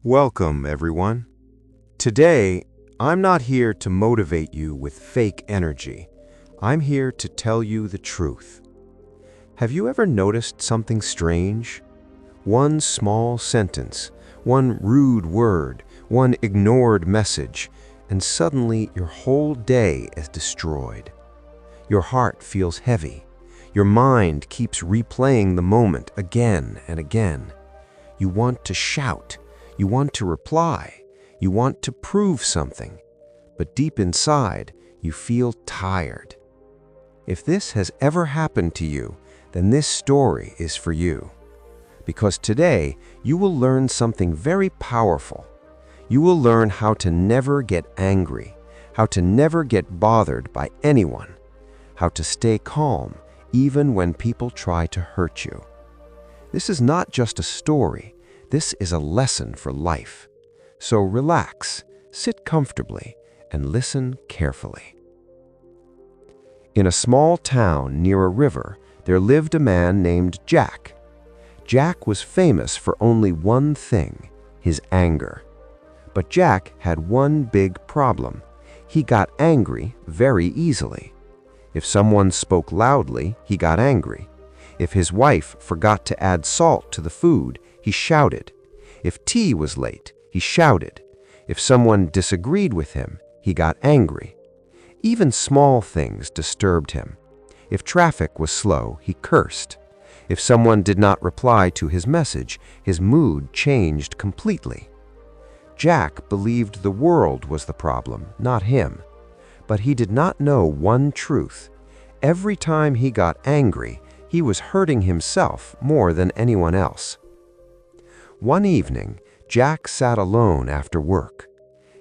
Welcome, everyone. Today, I'm not here to motivate you with fake energy. I'm here to tell you the truth. Have you ever noticed something strange? One small sentence, one rude word, one ignored message, and suddenly your whole day is destroyed. Your heart feels heavy. Your mind keeps replaying the moment again and again. You want to shout. You want to reply. You want to prove something. But deep inside, you feel tired. If this has ever happened to you, then this story is for you. Because today, you will learn something very powerful. You will learn how to never get angry, how to never get bothered by anyone, how to stay calm even when people try to hurt you. This is not just a story. This is a lesson for life. So relax, sit comfortably, and listen carefully. In a small town near a river, there lived a man named Jack. Jack was famous for only one thing, his anger. But Jack had one big problem. He got angry very easily. If someone spoke loudly, he got angry. If his wife forgot to add salt to the food, he shouted. If tea was late, he shouted. If someone disagreed with him, he got angry. Even small things disturbed him. If traffic was slow, he cursed. If someone did not reply to his message, his mood changed completely. Jack believed the world was the problem, not him. But he did not know one truth. Every time he got angry, he was hurting himself more than anyone else. One evening, Jack sat alone after work.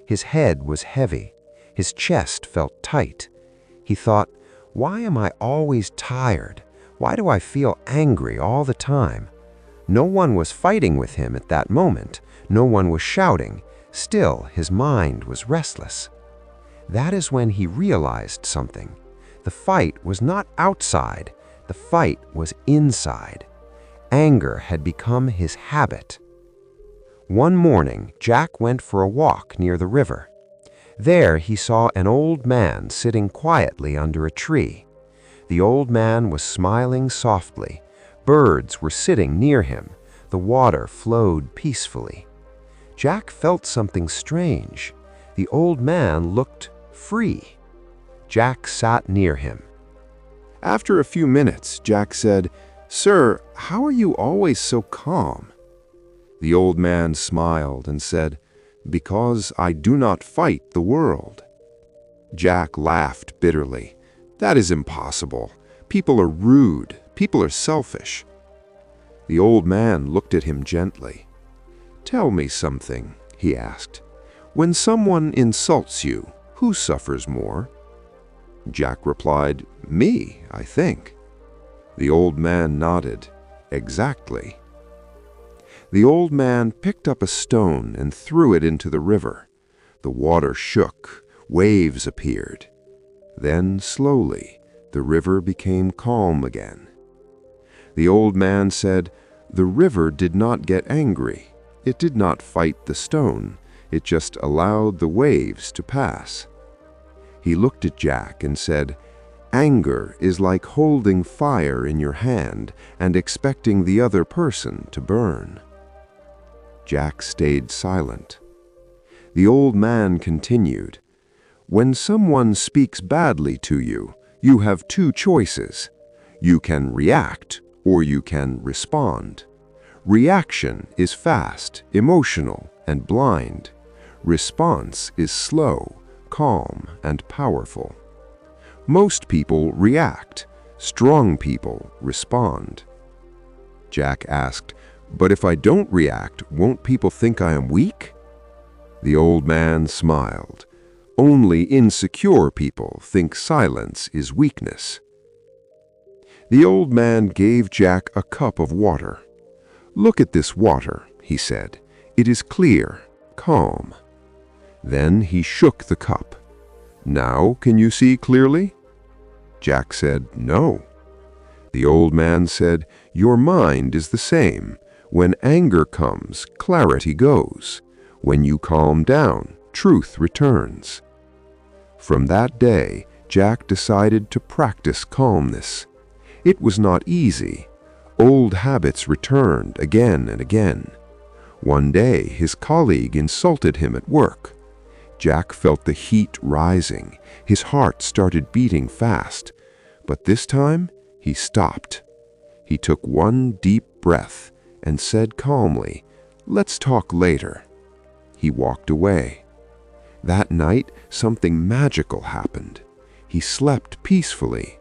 His head was heavy. His chest felt tight. He thought, why am I always tired? Why do I feel angry all the time? No one was fighting with him at that moment. No one was shouting. Still, his mind was restless. That is when he realized something. The fight was not outside. The fight was inside. Anger had become his habit. One morning, Jack went for a walk near the river. There he saw an old man sitting quietly under a tree. The old man was smiling softly. Birds were sitting near him. The water flowed peacefully. Jack felt something strange. The old man looked free. Jack sat near him. After a few minutes, Jack said, "Sir, how are you always so calm?" The old man smiled and said, "Because I do not fight the world." Jack laughed bitterly. "That is impossible. People are rude. People are selfish." The old man looked at him gently. "Tell me something," he asked. "When someone insults you, who suffers more?" Jack replied, "Me, I think." The old man nodded. "Exactly." The old man picked up a stone and threw it into the river. The water shook. Waves appeared. Then, slowly, the river became calm again. The old man said, "The river did not get angry. It did not fight the stone. It just allowed the waves to pass." He looked at Jack and said, "Anger is like holding fire in your hand and expecting the other person to burn." Jack stayed silent. The old man continued, "When someone speaks badly to you, you have two choices. You can react or you can respond. Reaction is fast, emotional, and blind. Response is slow, calm, and powerful. Most people react. Strong people respond." Jack asked, "But if I don't react, won't people think I am weak?" The old man smiled. "Only insecure people think silence is weakness." The old man gave Jack a cup of water. "Look at this water," he said. "It is clear, calm." Then he shook the cup. "Now can you see clearly?" Jack said, "No." The old man said, "Your mind is the same. When anger comes, clarity goes. When you calm down, truth returns. From that day, Jack decided to practice calmness. It was not easy. Old habits returned again and again. One day, his colleague insulted him at work. Jack felt the heat rising. His heart started beating fast. But this time, he stopped. He took one deep breath and said calmly, "Let's talk later." He walked away. That night, something magical happened. He slept peacefully.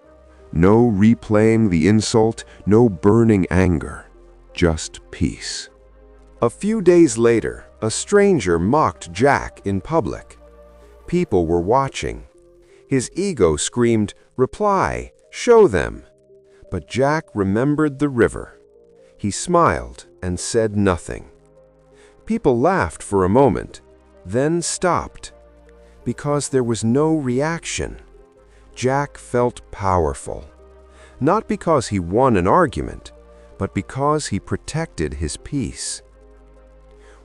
No replaying the insult, no burning anger, just peace. A few days later, a stranger mocked Jack in public. People were watching. His ego screamed, "Reply, show them." But Jack remembered the river. He smiled and said nothing. People laughed for a moment, then stopped. Because there was no reaction. Jack felt powerful. Not because he won an argument, but because he protected his peace.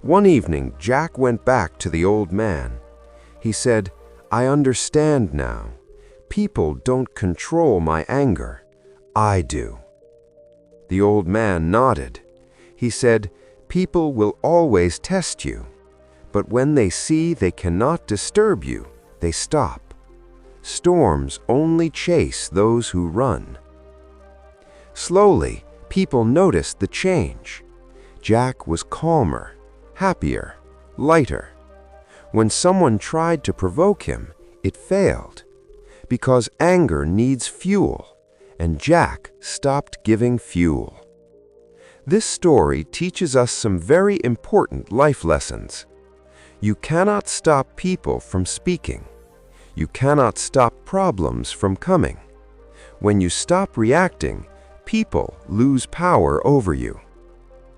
One evening, Jack went back to the old man. He said, "I understand now. People don't control my anger. I do." The old man nodded. He said, "People will always test you, but when they see they cannot disturb you, they stop. Storms only chase those who run." Slowly, people noticed the change. Jack was calmer, happier, lighter. When someone tried to provoke him, it failed. Because anger needs fuel, and Jack stopped giving fuel. This story teaches us some very important life lessons. You cannot stop people from speaking. You cannot stop problems from coming. When you stop reacting, people lose power over you.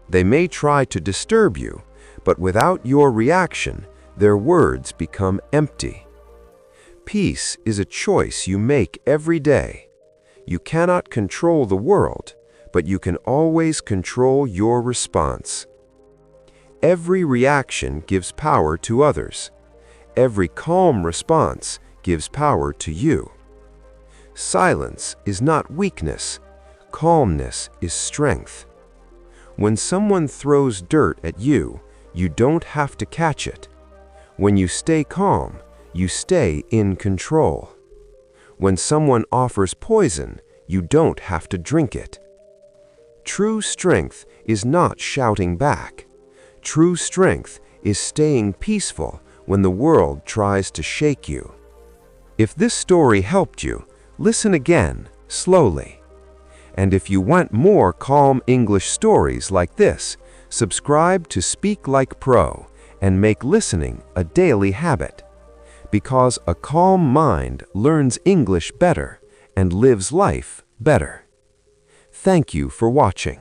They may try to disturb you, but without your reaction, their words become empty. Peace is a choice you make every day. You cannot control the world, but you can always control your response. Every reaction gives power to others. Every calm response gives power to you. Silence is not weakness. Calmness is strength. When someone throws dirt at you, you don't have to catch it. When you stay calm, you stay in control. When someone offers poison, you don't have to drink it. True strength is not shouting back. True strength is staying peaceful when the world tries to shake you. If this story helped you, listen again, slowly. And if you want more calm English stories like this, subscribe to Speak Like Pro and make listening a daily habit. Because a calm mind learns English better and lives life better. Thank you for watching.